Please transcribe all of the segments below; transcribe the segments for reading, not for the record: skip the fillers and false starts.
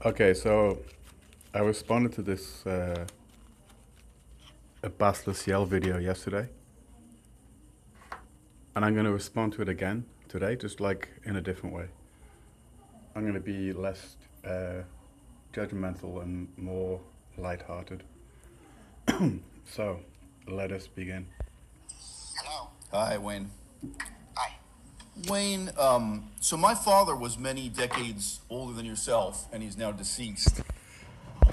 Okay, so I responded to this a Bas Le Ciel video yesterday, and I'm going to respond to it again today, just like in a different way. I'm going to be less judgmental and more lighthearted. So, let us begin. Hello. Hi, Wayne. Hi. Wayne, so my father was many decades older than yourself, and he's now deceased.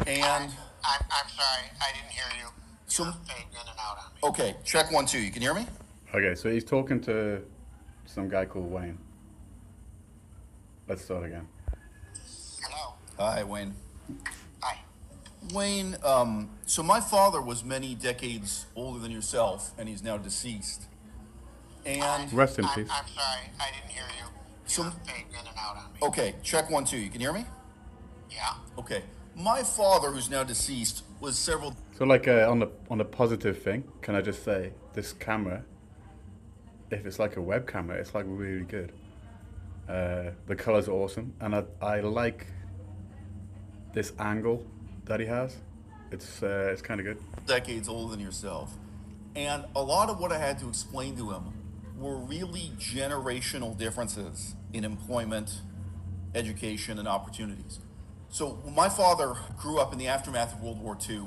And I'm sorry. I didn't hear you. You were so, fading in and out on me. okay, check 1, 2. You can hear me? Okay, so he's talking to some guy called Wayne. Let's start again. Hello. Hi, Wayne. Hi. Wayne, so my father was many decades older than yourself, and he's now deceased. And Rest in peace. I'm sorry. I didn't hear you. You were fading in and out on me. okay, check 1, 2. You can hear me? Yeah. Okay. My father, who's now deceased, was several. So, like on the positive thing, can I just say this camera? If it's like a web camera, it's like really good. The colors are awesome, and I like this angle that he has. It's kind of good. Decades older than yourself. And a lot of what I had to explain to him were really generational differences in employment, education, and opportunities. So my father grew up in the aftermath of World War II,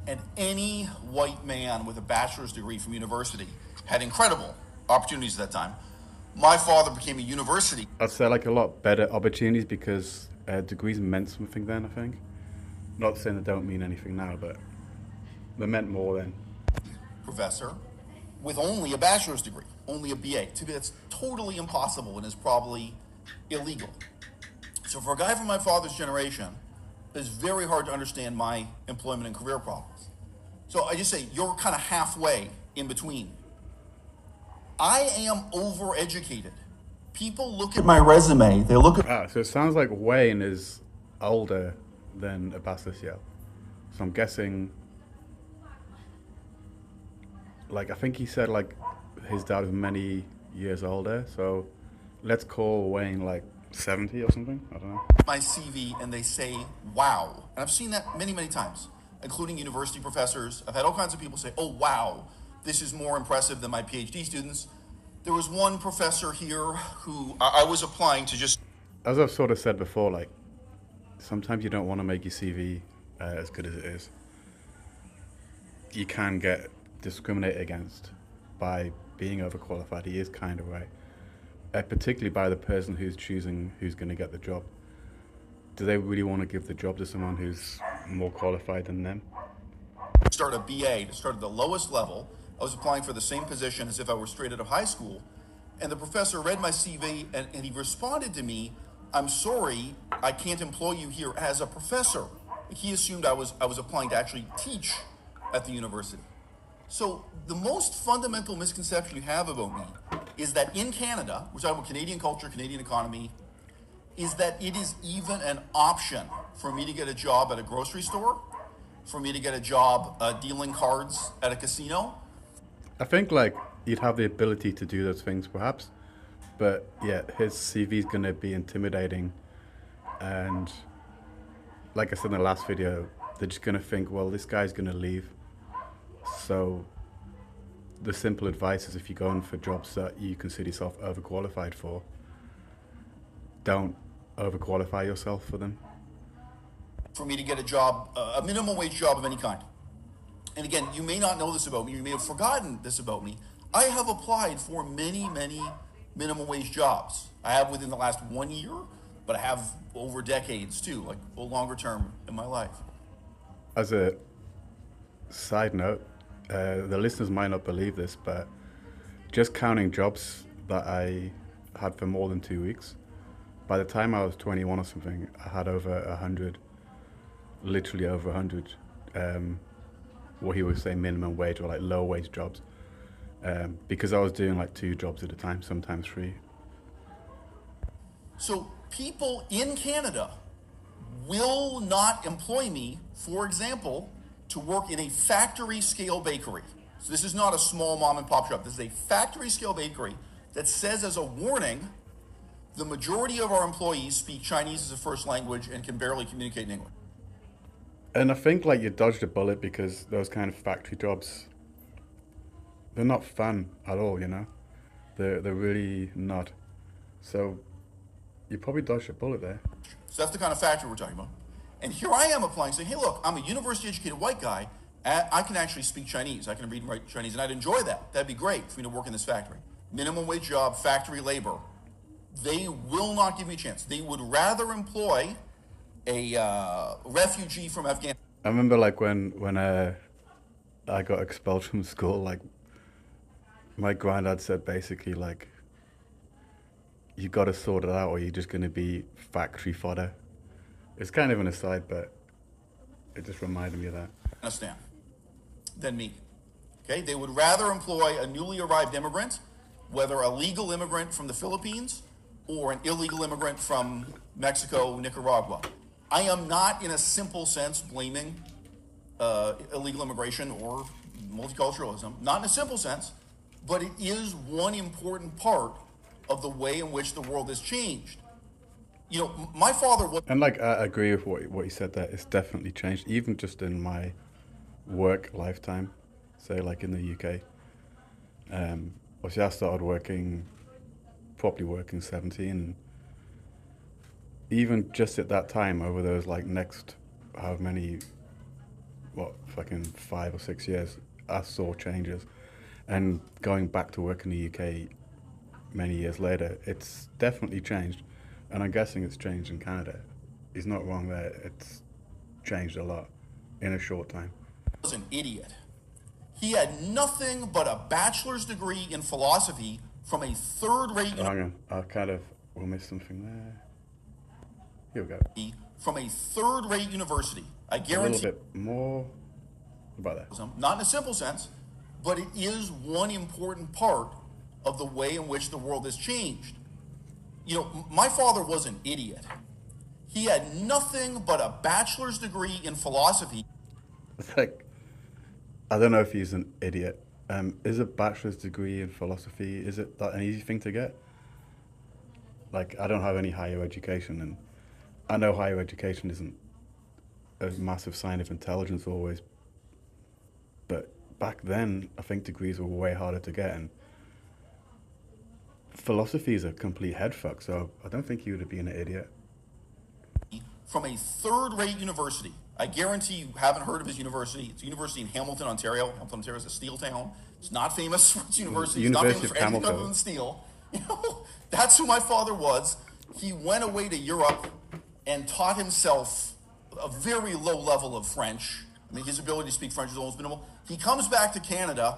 and any white man with a bachelor's degree from university had incredible opportunities at that time. My father became a university I'd say like a lot better opportunities because degrees meant something then. I think. Not saying they don't mean anything now, but they meant more then. professor with only a bachelor's degree, only a BA. To me, that's totally impossible and is probably illegal. So for a guy from my father's generation, it's very hard to understand my employment and career problems. So I just say, you're kind of halfway in between. I am overeducated. People look at my resume, they look at. So it sounds like Wayne is older than Bas Le Ciel. So I'm guessing. Like I think he said like his dad was many years older. So let's call Wayne like 70 or something. I don't know. my CV and they say, wow. And I've seen that many, many times, including university professors. I've had all kinds of people say, oh, wow, this is more impressive than my PhD students. There was one professor here who I was applying to just. As I've sort of said before, like sometimes you don't want to make your CV as good as it is. You can get discriminated against by being overqualified. He is kind of right, particularly by the person who's choosing who's going to get the job. Do they really want to give the job to someone who's more qualified than them? Start a BA, to start at the lowest level. I was applying for the same position as if I were straight out of high school. And the professor read my CV and he responded to me, I'm sorry, I can't employ you here as a professor. He assumed I was applying to actually teach at the university. So the most fundamental misconception you have about me is that in Canada, we're talking about Canadian culture, Canadian economy, is that it is even an option for me to get a job at a grocery store, for me to get a job dealing cards at a casino. I think like you'd have the ability to do those things perhaps, but yeah, his CV is going to be intimidating, and like I said in the last video, they're just going to think, well, this guy's going to leave. So the simple advice is if you're going for jobs that you consider yourself overqualified for, don't overqualify yourself for them. For me to get a job, a minimum wage job of any kind. And again, you may not know this about me, you may have forgotten this about me. I have applied for many, many minimum wage jobs. I have within the last 1 year, but I have over decades too, like a longer term in my life. As a side note, the listeners might not believe this, but just counting jobs that I had for more than 2 weeks, by the time I was 21 or something, I had over 100, literally over 100, what he would say minimum wage or like low wage jobs, because I was doing like 2 jobs at a time, sometimes 3. So people in Canada will not employ me, for example, to work in a factory scale bakery. So this is not a small mom and pop shop. This is a factory scale bakery that says as a warning The majority of our employees speak Chinese as a first language and can barely communicate in English. And I think like you dodged a bullet because those kind of factory jobs, they're not fun at all, you know? They're really not. So you probably dodged a bullet there. So that's the kind of factory we're talking about. And here I am applying, saying, hey, look, I'm a university-educated white guy. I can actually speak Chinese. I can read and write Chinese, and I'd enjoy that. That'd be great for me to work in this factory. Minimum wage job, factory labor. They will not give me a chance. They would rather employ a refugee from Afghanistan. I remember like when I got expelled from school, like my granddad said basically like, you got to sort it out or you're just going to be factory fodder. It's kind of an aside, but it just reminded me of that. Afghanistan than me. Okay, they would rather employ a newly arrived immigrant, whether a legal immigrant from the Philippines or an illegal immigrant from Mexico, Nicaragua. I am not, in a simple sense, blaming illegal immigration or multiculturalism, not in a simple sense, but it is one important part of the way in which the world has changed. You know, my father was... And like, I agree with what you said there. It's definitely changed, even just in my work lifetime, say like in the UK. Obviously I started properly working 17. And even just at that time, over those like next, however many, fucking 5 or 6 years, I saw changes. And going back to work in the UK many years later, it's definitely changed. And I'm guessing it's changed in Canada. He's not wrong there. It's changed a lot in a short time. Was an idiot. He had nothing but a bachelor's degree in philosophy from a third-rate... Hang on, we'll miss something there. Here we go. From a third-rate university. I guarantee... A little bit more about that. Not in a simple sense, but it is one important part of the way in which the world has changed. You know, my father was an idiot. He had nothing but a bachelor's degree in philosophy. It's like, I don't know if he's an idiot. Is a bachelor's degree in philosophy, is it that an easy thing to get? Like, I don't have any higher education, and I know higher education isn't a massive sign of intelligence always, but back then, I think degrees were way harder to get, and philosophy is a complete headfuck, so I don't think he would have been an idiot. From a third-rate university. I guarantee you haven't heard of his university. It's a university in Hamilton, Ontario. Hamilton, Ontario is a steel town. It's not famous for its university. It's not famous for anything other than steel. You know, that's who my father was. He went away to Europe and taught himself a very low level of French. I mean, his ability to speak French is almost minimal. He comes back to Canada.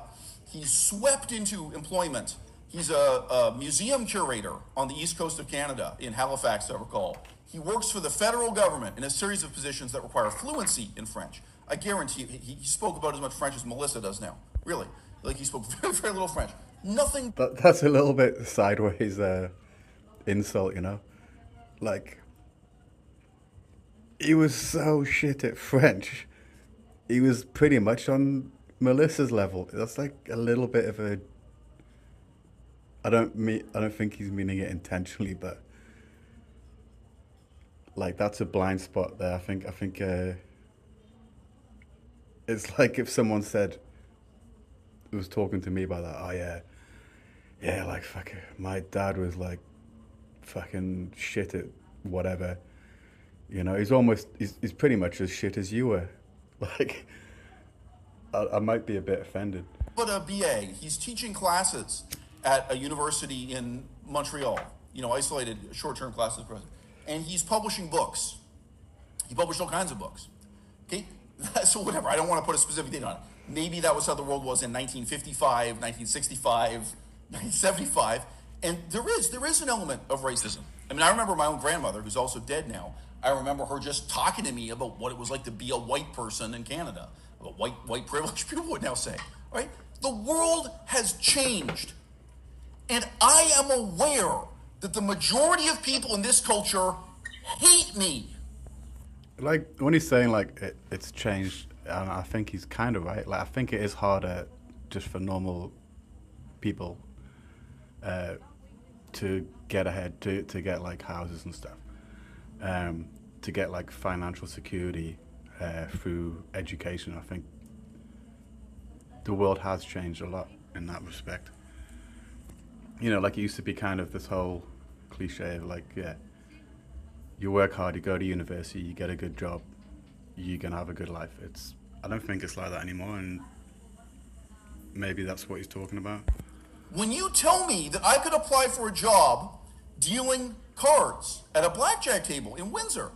He's swept into employment. He's a museum curator on the east coast of Canada in Halifax, I recall. He works for the federal government in a series of positions that require fluency in French. I guarantee you, he spoke about as much French as Melissa does now. Really. Like, he spoke very, very little French. Nothing... That's a little bit sideways insult, you know? Like, he was so shit at French. He was pretty much on Melissa's level. That's like a little bit of a... I don't think he's meaning it intentionally, but like that's a blind spot there. I think it's like if someone was talking to me about that. Oh yeah, like fuck, my dad was like fucking shit at whatever. You know, he's pretty much as shit as you were. Like, I might be a bit offended. But a BA, he's teaching classes at a university in Montreal, you know, isolated short-term classes at present. And he's publishing books. He published all kinds of books. Okay? So whatever, I don't want to put a specific date on it. Maybe that was how the world was in 1955, 1965, 1975. And there is an element of racism. I mean, I remember my own grandmother, who's also dead now. I remember her just talking to me about what it was like to be a white person in Canada. About white privilege, people would now say. Right? The world has changed. And I am aware that the majority of people in this culture hate me. Like, when he's saying, like, it's changed, and I think he's kind of right. Like, I think it is harder just for normal people to get ahead, to get like houses and stuff, to get like financial security through education. I think the world has changed a lot in that respect. You know, like it used to be kind of this whole cliche of like, yeah, you work hard, you go to university, you get a good job, you're gonna have a good life. I don't think it's like that anymore, and maybe that's what he's talking about. When you tell me that I could apply for a job dealing cards at a blackjack table in Windsor,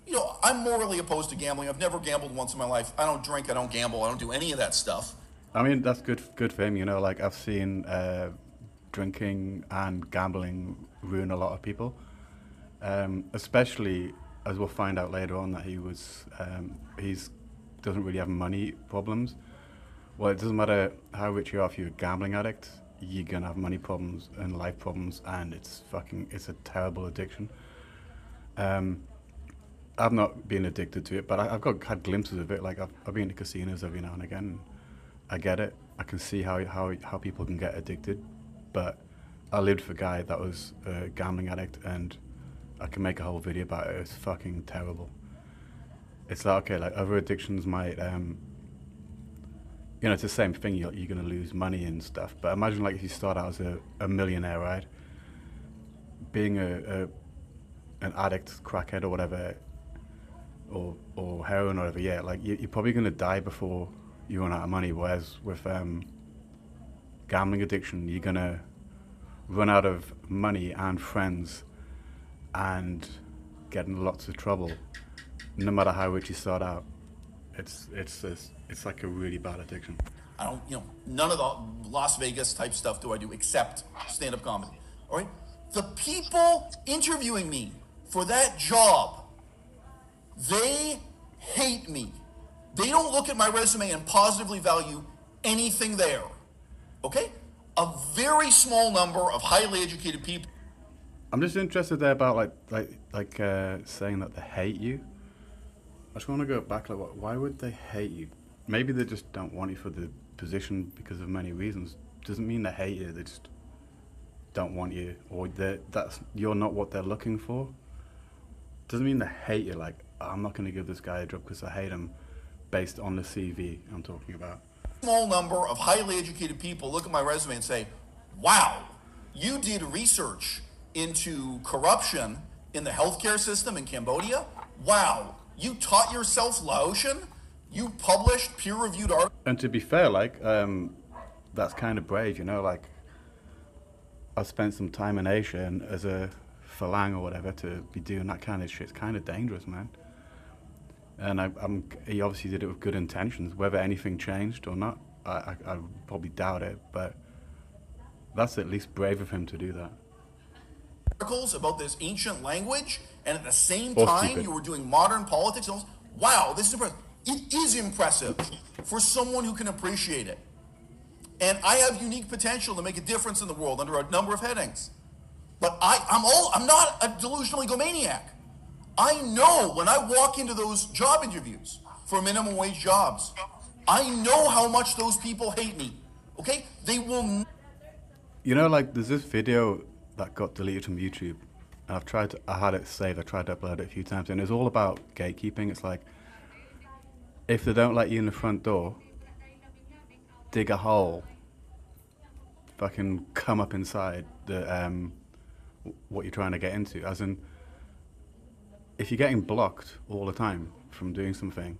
you know, I'm morally opposed to gambling. I've never gambled once in my life. I don't drink, I don't gamble, I don't do any of that stuff. I mean, that's good for him, you know, like I've seen drinking and gambling ruin a lot of people, especially as we'll find out later on that he's doesn't really have money problems. Well, it doesn't matter how rich you are, if you're a gambling addict, you're gonna have money problems and life problems, and it's a terrible addiction. I've not been addicted to it, but I've had glimpses of it. Like I've been to casinos every now and again. I get it. I can see how people can get addicted, but I lived with a guy that was a gambling addict, and I can make a whole video about it. It's fucking terrible. It's like, okay, like other addictions might, you know, it's the same thing. You're gonna lose money and stuff. But imagine like if you start out as a millionaire, right? Being an addict, crackhead or whatever, or heroin or whatever. Yeah, like you're probably gonna die before you run out of money. Whereas with gambling addiction, you're gonna run out of money and friends and get in lots of trouble. No matter how rich you start out, it's like a really bad addiction. I don't, you know, none of the Las Vegas type stuff do I do except stand-up comedy. All right? The people interviewing me for that job, they hate me. They don't look at my resume and positively value anything there. Okay? A very small number of highly educated people. I'm just interested there about like saying that they hate you. I just want to go back, like, why would they hate you? Maybe they just don't want you for the position because of many reasons. Doesn't mean they hate you, they just don't want you, or you're not what they're looking for. Doesn't mean they hate you, like, I'm not going to give this guy a job because I hate him based on the CV I'm talking about. Small number of highly educated people look at my resume and say, wow, you did research into corruption in the healthcare system in Cambodia? Wow. You taught yourself Laotian? You published peer-reviewed articles? And to be fair, like, that's kind of brave, you know, like, I've spent some time in Asia, and as a Falang or whatever, to be doing that kind of shit, it's kind of dangerous, man. And he obviously did it with good intentions. Whether anything changed or not, I probably doubt it, but that's at least brave of him to do that. Articles about this ancient language, and at the same time you were doing modern politics. Wow, this is impressive. It is impressive for someone who can appreciate it. And I have unique potential to make a difference in the world under a number of headings. But I'm not a delusional egomaniac. I know when I walk into those job interviews for minimum wage jobs, I know how much those people hate me. Okay? They will. You know, like, there's this video that got deleted from YouTube. And I had it saved, I tried to upload it a few times, and it's all about gatekeeping. It's like, if they don't let you in the front door, dig a hole, fucking come up inside the what you're trying to get into. As in, if you're getting blocked all the time from doing something,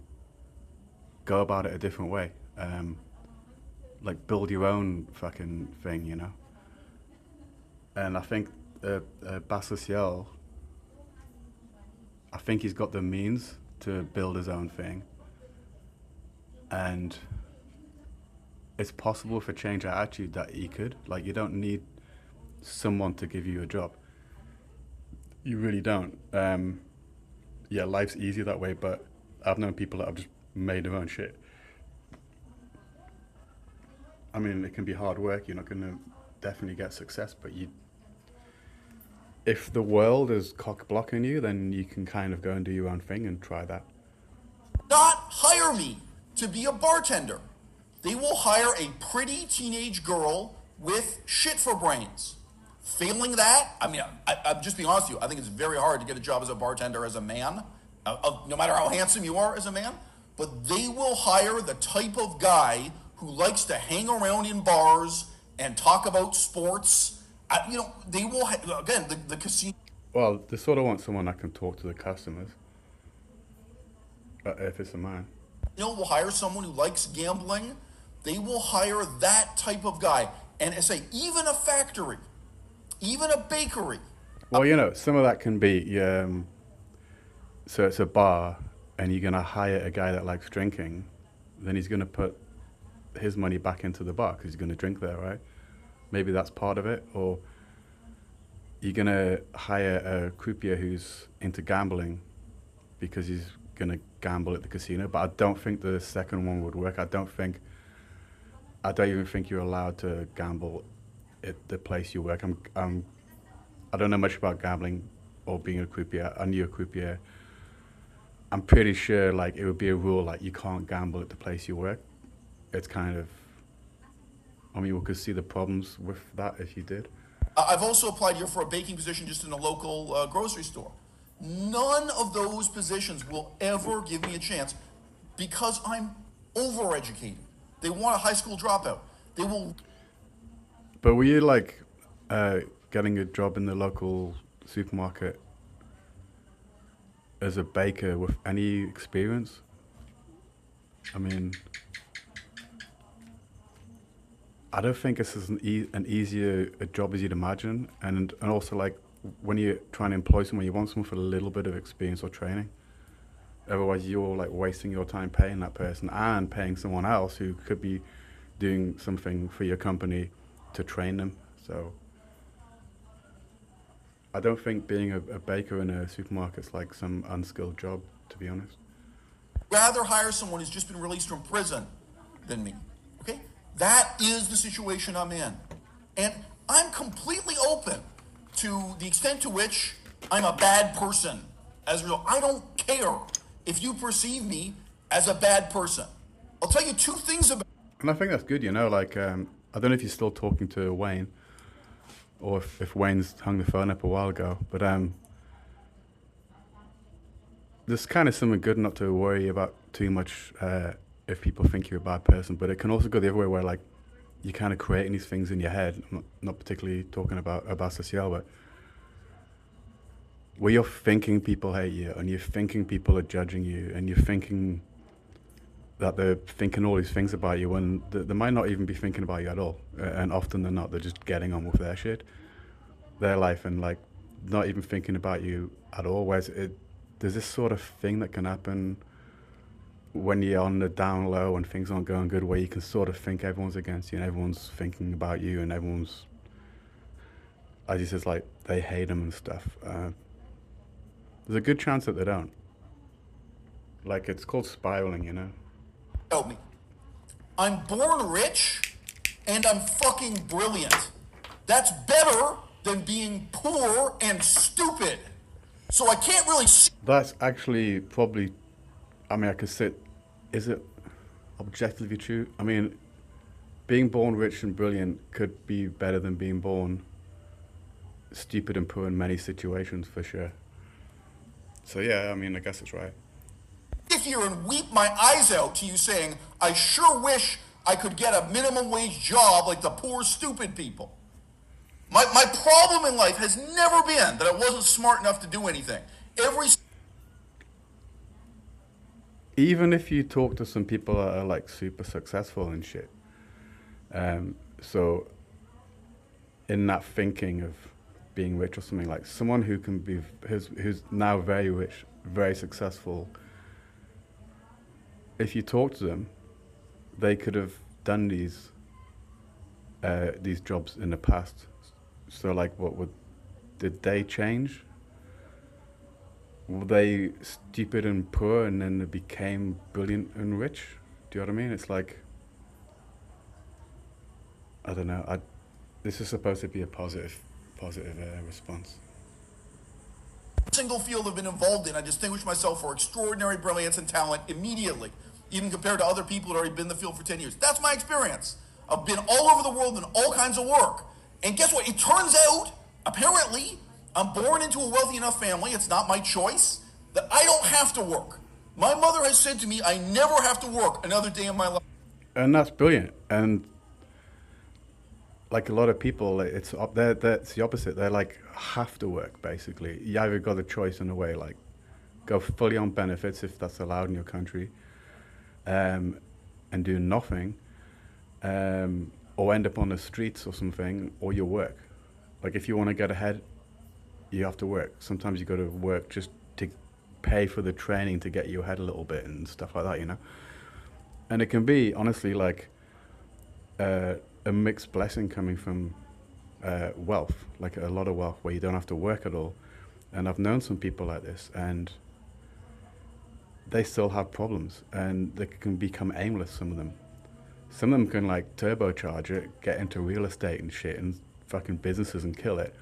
go about it a different way. Like, build your own fucking thing, you know? And I think Bas Le Ciel, I think he's got the means to build his own thing. And it's possible for change of attitude that he could. Like, you don't need someone to give you a job. You really don't. Yeah, life's easier that way, but I've known people that have just made their own shit. I mean, it can be hard work. You're not going to definitely get success, but if the world is cock blocking you, then you can kind of go and do your own thing and try that. Not hire me to be a bartender. They will hire a pretty teenage girl with shit for brains. Failing that, I mean, I'm just being honest with you. I think it's very hard to get a job as a bartender as a man, no matter how handsome you are as a man. But they will hire the type of guy who likes to hang around in bars and talk about sports. They will, again, the casino. Well, they sort of want someone that can talk to the customers. If it's a man. Will hire someone who likes gambling. They will hire that type of guy. And I say, even a factory, even a bakery. Well, some of that can be, so it's a bar and you're going to hire a guy that likes drinking, then he's going to put his money back into the bar because he's going to drink there, right? Maybe that's part of it. Or you're going to hire a croupier who's into gambling because he's going to gamble at the casino. But I don't think the second one would work. I don't even think you're allowed to gamble at the place you work. I don't know much about gambling or being a croupier. I knew a croupier. I'm pretty sure it would be a rule you can't gamble at the place you work. It's kind of, we could see the problems with that if you did. I've also applied here for a baking position just in a local grocery store. None of those positions will ever give me a chance because I'm overeducated. They want a high school dropout. They will. But were you getting a job in the local supermarket as a baker with any experience? I don't think this is an easier a job as you'd imagine. And also when you're trying to employ someone, you want someone with a little bit of experience or training. Otherwise, you're wasting your time paying that person and paying someone else who could be doing something for your company to train them. So I don't think being a baker in a supermarket is some unskilled job, to be honest. Rather hire someone who's just been released from prison than me. Okay? That is the situation I'm in. And I'm completely open to the extent to which I'm a bad person. As a result, I don't care if you perceive me as a bad person. I'll tell you two things about. And I think that's good, I don't know if you're still talking to Wayne or if Wayne's hung the phone up a while ago, but there's kind of something good not to worry about too much if people think you're a bad person, but it can also go the other way where you're kind of creating these things in your head. I'm not particularly talking about Bas Le Ciel, but where you're thinking people hate you and you're thinking people are judging you and you're thinking that they're thinking all these things about you when they might not even be thinking about you at all. And often they're not. They're just getting on with their shit, their life, and not even thinking about you at all. Whereas there's this sort of thing that can happen when you're on the down low and things aren't going good, where you can sort of think everyone's against you and everyone's thinking about you and everyone's, as he says, they hate them and stuff. There's a good chance that they don't. It's called spiraling, Help me. I'm born rich and I'm fucking brilliant. That's better than being poor and stupid. So I can't really see. That's actually probably, I could sit, is it objectively true? Being born rich and brilliant could be better than being born stupid and poor in many situations, for sure. So yeah, I guess it's right. Sit here and weep my eyes out to you saying, I sure wish I could get a minimum wage job like the poor, stupid people. My problem in life has never been that I wasn't smart enough to do anything. Even if you talk to some people that are super successful and shit, so in that thinking of being rich or something, someone who can be who's now very rich, very successful, if you talk to them, they could have done these jobs in the past. So did they change? Were they stupid and poor and then they became brilliant and rich? Do you know what I mean? It's I don't know. This is supposed to be a positive response. Single field I've been involved in, I distinguish myself for extraordinary brilliance and talent immediately, even compared to other people who had already been in the field for 10 years. That's my experience. I've been all over the world in all kinds of work. And guess what? It turns out Apparently, I'm born into a wealthy enough family, it's not my choice, that I don't have to work. My mother has said to me, I never have to work another day in my life. And that's brilliant. And like a lot of people, it's up there. That's the opposite. They're like have to work basically. You either got a choice in a way, like go fully on benefits if that's allowed in your country, and do nothing, or end up on the streets or something, or you work. Like if you want to get ahead, you have to work. Sometimes you got to work just to pay for the training to get you ahead a little bit and stuff like that, you know. And it can be honestly like a mixed blessing coming from wealth, like a lot of wealth where you don't have to work at all. And I've known some people like this, and they still have problems, and they can become aimless. Some of them can like turbocharge it, get into real estate and shit and fucking businesses and kill it.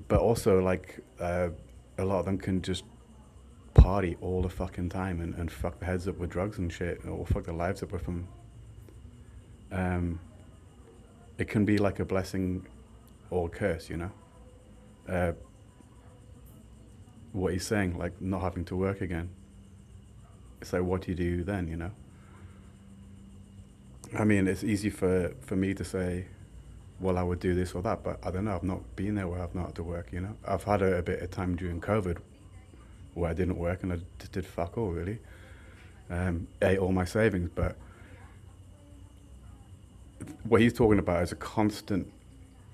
But also like a lot of them can just party all the fucking time and fuck their heads up with drugs and shit, or fuck their lives up with them. It can be like a blessing or a curse, you know. What he's saying, like not having to work again. It's like, what do you do then, you know? I mean, it's easy for me to say, well, I would do this or that, but I don't know. I've not been there where I've not had to work, you know? I've had a bit of time during COVID where I didn't work and I just did fuck all, really. Ate all my savings, but what he's talking about is a constant,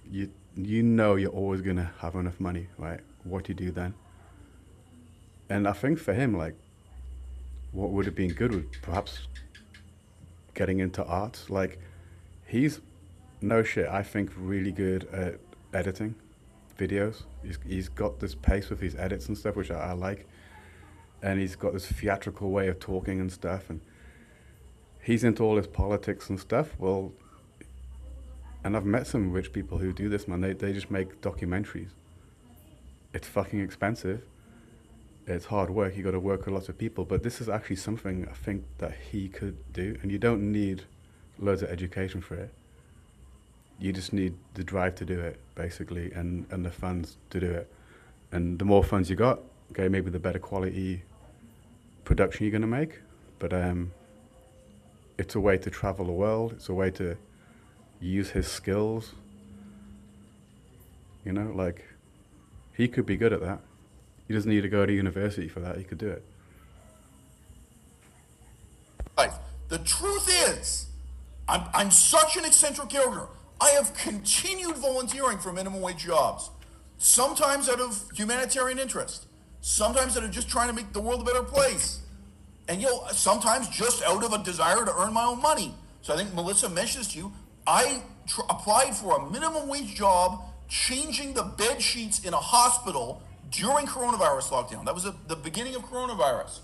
you know you're always going to have enough money, right? What do you do then? And I think for him, like, what would have been good would perhaps getting into art. Like, he's, no shit, I think really good at editing videos. He's got this pace with his edits and stuff, which I like. And he's got this theatrical way of talking and stuff. And he's into all this politics and stuff. Well, and I've met some rich people who do this, man. They just make documentaries. It's fucking expensive. It's hard work. You got to work with lots of people. But this is actually something I think that he could do. And you don't need loads of education for it. You just need the drive to do it, basically, and the funds to do it. And the more funds you got, okay, maybe the better quality production you're going to make. But it's a way to travel the world. It's a way to use his skills. You know, like, he could be good at that. He doesn't need to go to university for that. He could do it. Life. The truth is, I'm such an eccentric character. I have continued volunteering for minimum wage jobs, sometimes out of humanitarian interest, sometimes out of just trying to make the world a better place, and sometimes just out of a desire to earn my own money. So I think Melissa mentioned this to you. I applied for a minimum wage job changing the bed sheets in a hospital during coronavirus lockdown. That was the beginning of coronavirus.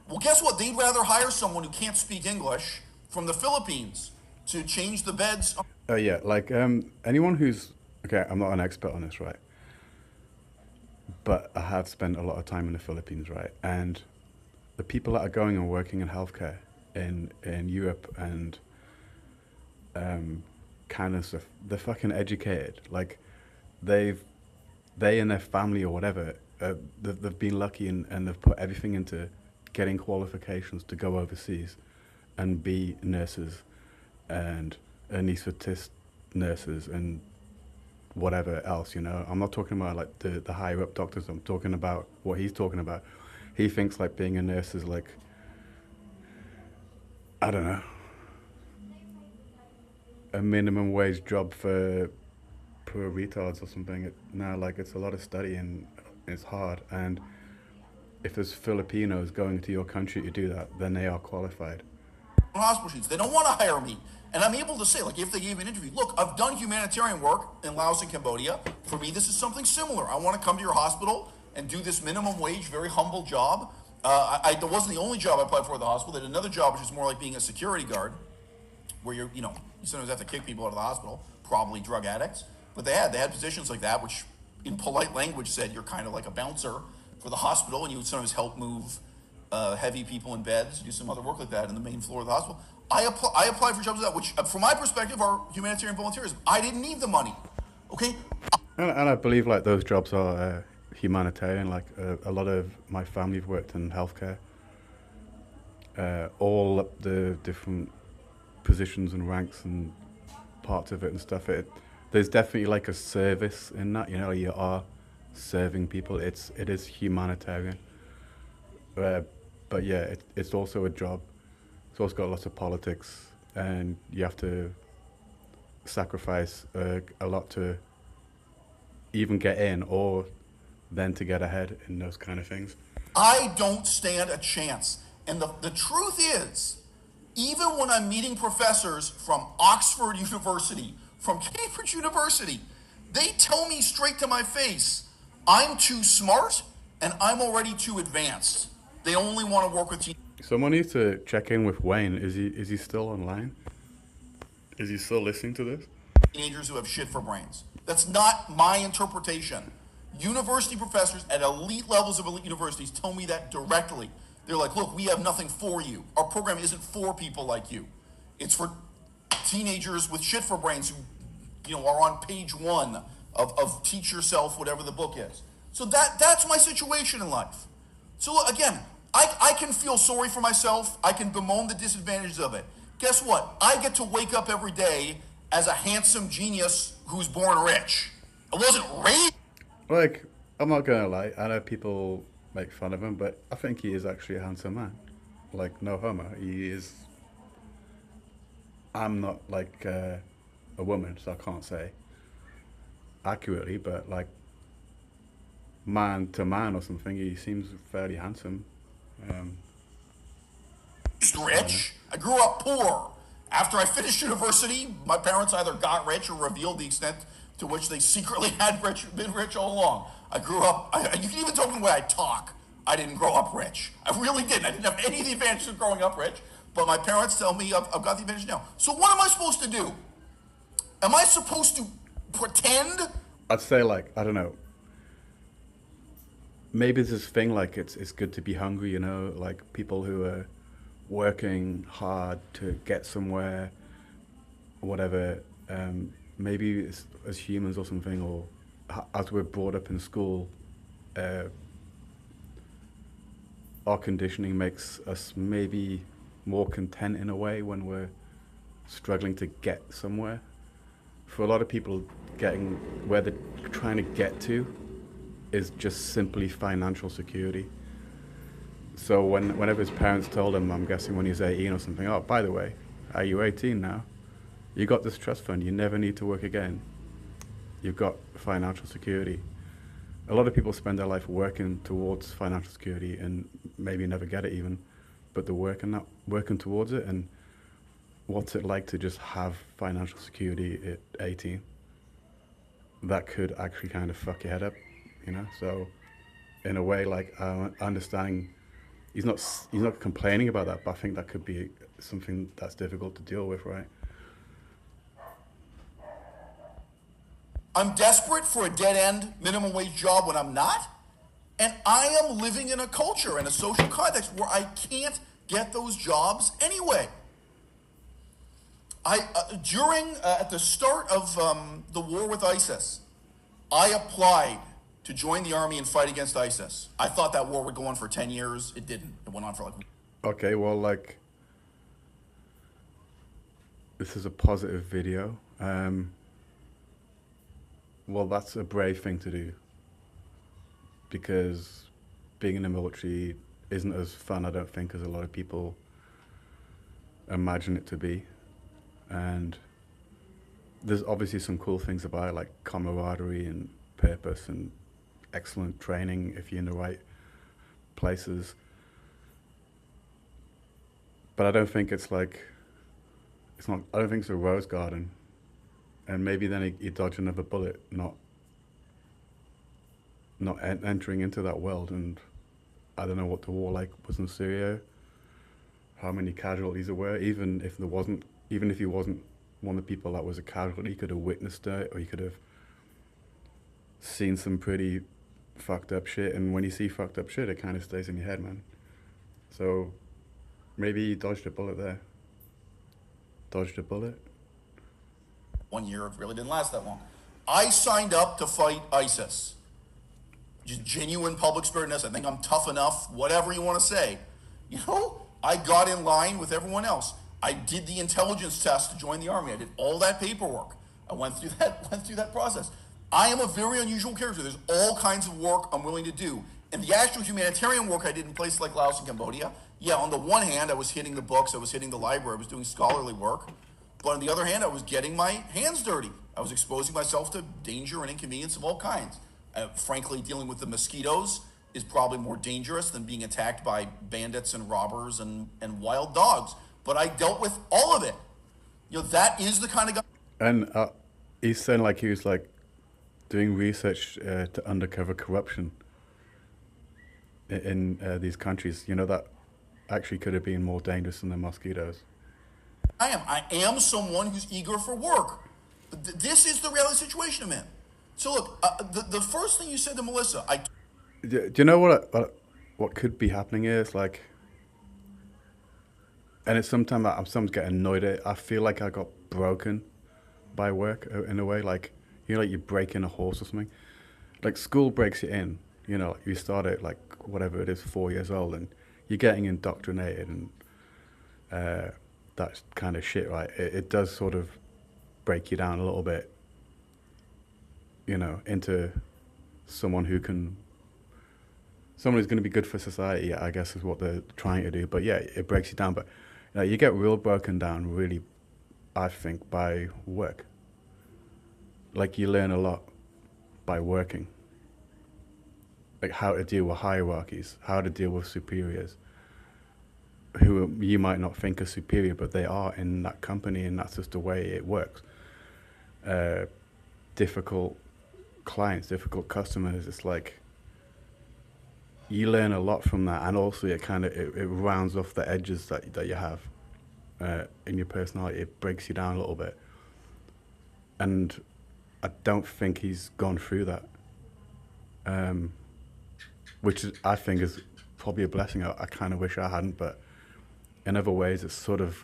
Well, guess what? They'd rather hire someone who can't speak English from the Philippines to change the beds. Yeah, like anyone who's, okay, I'm not an expert on this, right? But I have spent a lot of time in the Philippines, right? And the people that are going and working in healthcare in Europe and Canada stuff, they're fucking educated. Like, they and their family or whatever, they've been lucky and they've put everything into getting qualifications to go overseas and be nurses and anesthetist nurses and whatever else, you know. I'm not talking about like the higher up doctors. I'm talking about what he's talking about. He thinks like being a nurse is like, I don't know, a minimum wage job for poor retards or something. No, like, it's a lot of study and it's hard. And if there's Filipinos going to your country to do that, then they are qualified. Hospital sheets. They don't want to hire me. And I'm able to say, like, if they gave me an interview, look, I've done humanitarian work in Laos and Cambodia. For me, this is something similar. I want to come to your hospital and do this minimum wage, very humble job. That wasn't the only job I applied for at the hospital. They had another job, which is more like being a security guard, where you sometimes have to kick people out of the hospital, probably drug addicts. But they had positions like that, which in polite language said you're kind of like a bouncer for the hospital, and you would sometimes help move heavy people in beds, do some other work like that in the main floor of the hospital. I applied for jobs like that, which, from my perspective, are humanitarian volunteerism. I didn't need the money. Okay? And I believe like those jobs are humanitarian. Like a lot of my family have worked in healthcare, all the different positions and ranks and parts of it and stuff. There's definitely like a service in that. You know, you are serving people. It is humanitarian. Uh, but yeah, it's also a job. It's also got lots of politics, and you have to sacrifice a lot to even get in, or then to get ahead in those kind of things. I don't stand a chance. And the truth is, even when I'm meeting professors from Oxford University, from Cambridge University, they tell me straight to my face, I'm too smart and I'm already too advanced. They only want to work with Someone needs to check in with Wayne. Is he still online? Is he still listening to this? teenagers who have shit for brains. That's not my interpretation. University professors at elite levels of elite universities tell me that directly. They're like, look, we have nothing for you. Our program isn't for people like you. It's for teenagers with shit for brains who, are on page 1 of Teach Yourself, whatever the book is. So that's my situation in life. So look, again, I can feel sorry for myself. I can bemoan the disadvantages of it. Guess what? I get to wake up every day as a handsome genius who's born rich. I wasn't raised. Like, I'm not gonna lie. I know people make fun of him, but I think he is actually a handsome man. Like, no homo. He is. I'm not like a woman, so I can't say accurately, but like man to man or something, he seems fairly handsome. Um, Rich. I grew up poor. After I finished university, my parents either got rich or revealed the extent to which they secretly had been rich all along. I grew up, you can even tell from the way I talk, I didn't grow up rich. I really didn't. I didn't have any of the advantages of growing up rich, but my parents tell me I've got the advantage now. So what am I supposed to do? Am I supposed to pretend? I'd say like, I don't know. Maybe there's this thing like it's good to be hungry, you know, like people who are working hard to get somewhere, whatever. Maybe it's, as humans or something, or as we're brought up in school, uh, our conditioning makes us maybe more content in a way when we're struggling to get somewhere. For a lot of people, getting where they're trying to get to is just simply financial security. So whenever his parents told him, I'm guessing when he was 18 or something, oh, by the way, are you 18 now? You got this trust fund, you never need to work again. You've got financial security. A lot of people spend their life working towards financial security and maybe never get it even, but they're working towards it. And what's it like to just have financial security at 18? That could actually kind of fuck your head up, you know? So in a way, like understanding, he's not complaining about that, but I think that could be something that's difficult to deal with, right? I'm desperate for a dead-end minimum wage job when I'm not. And I am living in a culture and a social context where I can't get those jobs anyway. At the start of the war with ISIS, I applied to join the army and fight against ISIS. I thought that war would go on for 10 years. It didn't. It went on for like... Okay, well, like, this is a positive video. Well, that's a brave thing to do, because being in the military isn't as fun, I don't think, as a lot of people imagine it to be. And there's obviously some cool things about it, like camaraderie and purpose and excellent training if you're in the right places. But I don't think it's like, I don't think it's a rose garden. And maybe then you dodge another bullet, not entering into that world. And I don't know what the war like was in Syria, how many casualties there were. Even if he wasn't one of the people that was a casualty, he could have witnessed it, or he could have seen some pretty fucked up shit. And when you see fucked up shit, it kind of stays in your head, man. So maybe he dodged a bullet there. Dodged a bullet. 1 year, it really didn't last that long. I signed up to fight ISIS. Just genuine public spiritedness. I think I'm tough enough, whatever you want to say. You know, I got in line with everyone else. I did the intelligence test to join the army. I did all that paperwork. I went through that process. I am a very unusual character. There's all kinds of work I'm willing to do. And the actual humanitarian work I did in places like Laos and Cambodia, yeah, on the one hand, I was hitting the books, I was hitting the library, I was doing scholarly work. But on the other hand, I was getting my hands dirty. I was exposing myself to danger and inconvenience of all kinds. Frankly, dealing with the mosquitoes is probably more dangerous than being attacked by bandits and robbers and wild dogs. But I dealt with all of it. You know, that is the kind of guy. And he's saying like he was like doing research to undercover corruption in these countries. You know, that actually could have been more dangerous than the mosquitoes. I am someone who's eager for work. This is the reality situation I'm in. So look, the first thing you said to Melissa, Do you know what could be happening here? It's like, and it's sometimes I'm sometimes getting annoyed at it. I feel like I got broken by work in a way, like, you know, like you break in a horse or something. Like school breaks you in, you know, like you start at like whatever it is, 4 years old, and you're getting indoctrinated and that kind of shit, right? It does sort of break you down a little bit, you know, into someone who's going to be good for society, I guess is what they're trying to do. But yeah, it breaks you down. But you know, you get real broken down, really, I think, by work. Like you learn a lot by working. Like how to deal with hierarchies, how to deal with superiors, who you might not think are superior, but they are in that company, and that's just the way it works. Difficult clients, difficult customers, it's like you learn a lot from that, and also it kind of it rounds off the edges that you have in your personality. It breaks you down a little bit, and I don't think he's gone through that, which is, I think is probably a blessing. I kind of wish I hadn't, but in other ways it's sort of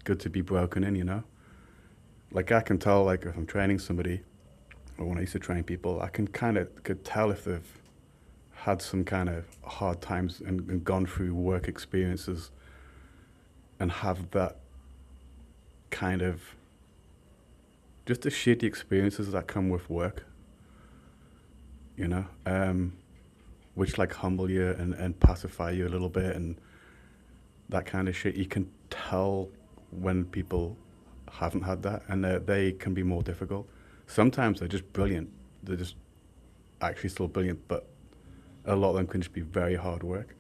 good to be broken in, you know. Like I can tell, like if I'm training somebody, or when I used to train people, I could tell if they've had some kind of hard times and gone through work experiences and have that kind of just the shitty experiences that come with work, you know, which like humble you and pacify you a little bit and that kind of shit. You can tell when people haven't had that, and they can be more difficult. Sometimes they're just brilliant. They're just actually still brilliant, but a lot of them can just be very hard work.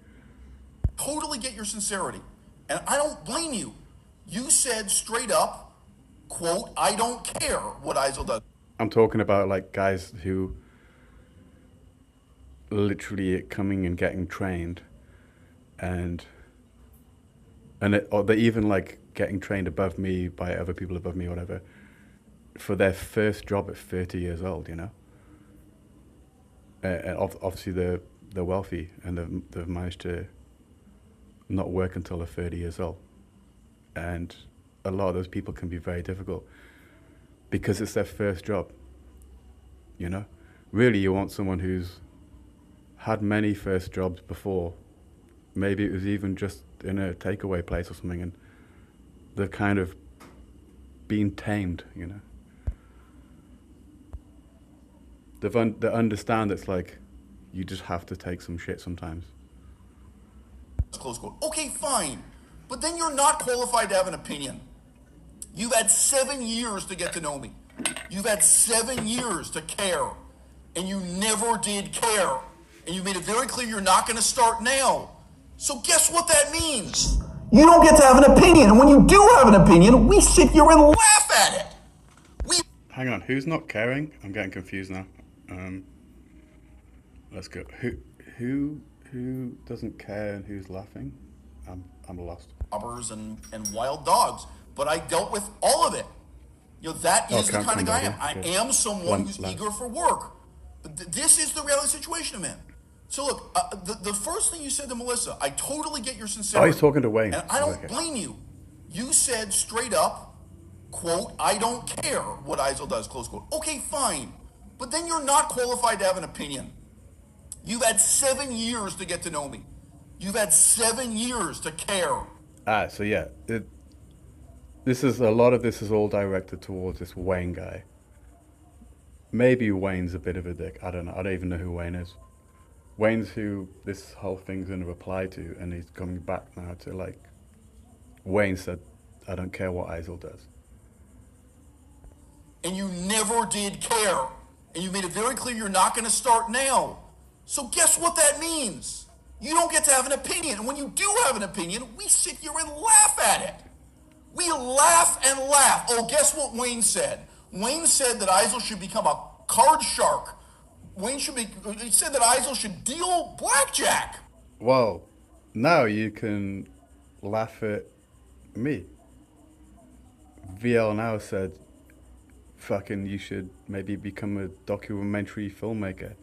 Totally get your sincerity, and I don't blame you. You said straight up, quote, I don't care what ISIL does. I'm talking about like guys who literally coming and getting trained, or they're even like getting trained above me by other people above me or whatever, for their first job at 30 years old, you know. And obviously they're wealthy, and they've managed to not work until they're 30 years old. And a lot of those people can be very difficult because it's their first job, you know. Really, you want someone who's had many first jobs before. Maybe it was even just in a takeaway place or something, and they've kind of been tamed, you know. They understand it's like you just have to take some shit sometimes. Close quote. Okay, fine. But then you're not qualified to have an opinion. You've had 7 years to get to know me. You've had 7 years to care. And you never did care. And you made it very clear you're not going to start now. So guess what that means? You don't get to have an opinion. And when you do have an opinion, we sit here and laugh at it. Hang on, who's not caring? I'm getting confused now. Let's go. Who doesn't care and who's laughing? I'm lost. Robbers and wild dogs. But I dealt with all of it. You know, that is the kind of guy I am. I am someone who's eager for work. But this is the reality situation I'm in. So look, the first thing you said to Melissa, I totally get your sincerity. Oh, he's talking to Wayne. And I don't blame you. You said straight up, quote, I don't care what Eisel does, close quote. Okay, fine. But then you're not qualified to have an opinion. You've had 7 years to get to know me. You've had 7 years to care. So yeah, this is a lot of this is all directed towards this Wayne guy. Maybe Wayne's a bit of a dick. I don't know. I don't even know who Wayne is. Wayne's who this whole thing's going to reply to, and he's coming back now to like, Wayne said, I don't care what Eisel does. And you never did care. And you made it very clear you're not going to start now. So guess what that means? You don't get to have an opinion. And when you do have an opinion, we sit here and laugh at it. We laugh and laugh. Oh, guess what Wayne said? Wayne said that Eisel should become a card shark. He said that Eisel should deal blackjack. Well, now you can laugh at me. VL now said, fucking, you should maybe become a documentary filmmaker.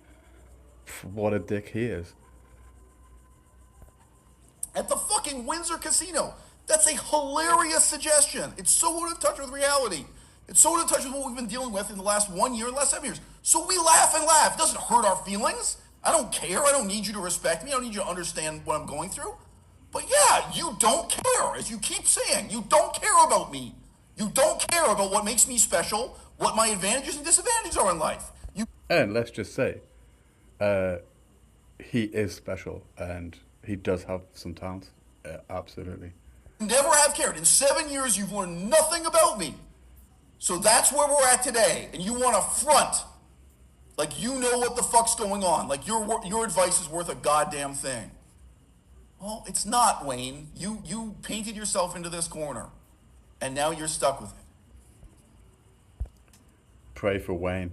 What a dick he is. At the fucking Windsor Casino. That's a hilarious suggestion. It's so out of touch with reality. It's so out of touch with what we've been dealing with in the last 1 year, the last 7 years. So we laugh and laugh. It doesn't hurt our feelings. I don't care. I don't need you to respect me. I don't need you to understand what I'm going through. But yeah, you don't care. As you keep saying, you don't care about me. You don't care about what makes me special, what my advantages and disadvantages are in life. And let's just say, he is special and he does have some talent. Absolutely. Never have cared. In 7 years, you've learned nothing about me. So that's where we're at today. And you want to front like you know what the fuck's going on. Like your advice is worth a goddamn thing. Well, it's not, Wayne. You painted yourself into this corner. And now you're stuck with it. Pray for Wayne.